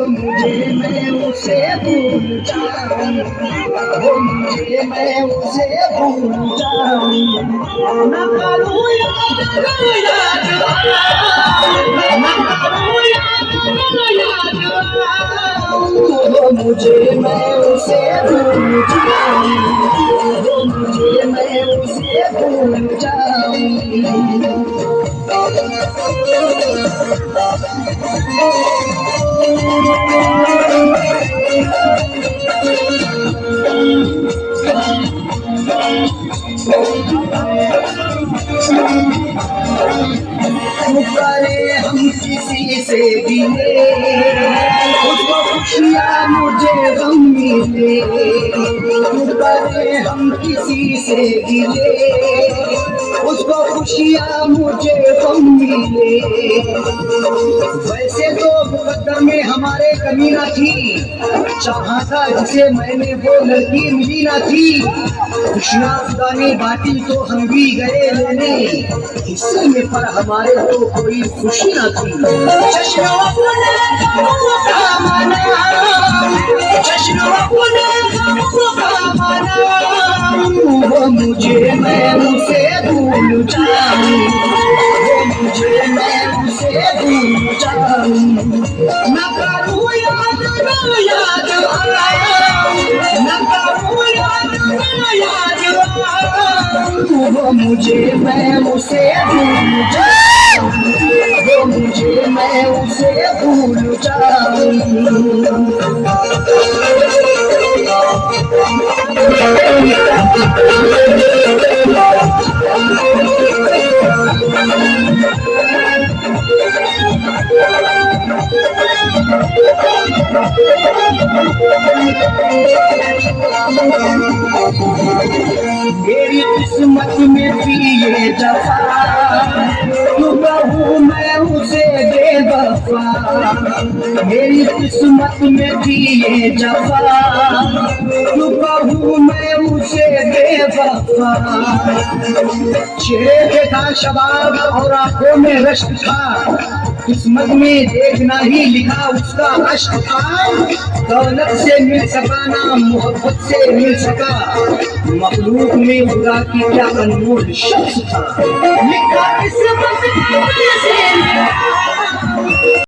मुझे मैं उसे भूल जाऊं, वो मुझे मैं उसे भूल जाऊं, न करूं याद याद, न करूं याद वो मुझे मैं उसे भूल जाऊं, वो मुझे मैं उसे भूल जाऊं। करे हम किसी से भी उसको खुशियाँ मुझे गम मिले, करे हम किसी से भी उसको खुशियाँ मुझे गम मिले। वैसे तो मुकद्दर में हमारे कमी न थी, चाहा था जिसे मैंने वो लड़की मिली न थी। खुशियाँ खुदा ने बांटी तो हम भी गए लेने, हिस्से में पर हमारे तो कोई खुशी न थी। जश्न अपने का मना, जश्न अपने का मना, वो मुझे मैं उसे भूल जाऊं, वो मुझे मैं उसे भूल जाऊं, न करूं याद याद, न करूं याद वो मुझे मैं उसे भूल जाऊं, वो मुझे मैं उसे भूल जाऊं। मेरी किस्मत में थी ये जफा, तू कहूँ मैं उसे बेवफा। मेरी किस्मत में थी ये जफा, तू कहूँ मैं उसे बेवफा। चेहरे था शबाब और आंखों में रश्क था, किस्मत में देखना ही लिखा उसका अश्क था। दौलत से मिल सका ना मोहब्बत से मिल सका, मखलूक में खुदा की क्या अनमोल शख्स था। लिखा किस्मत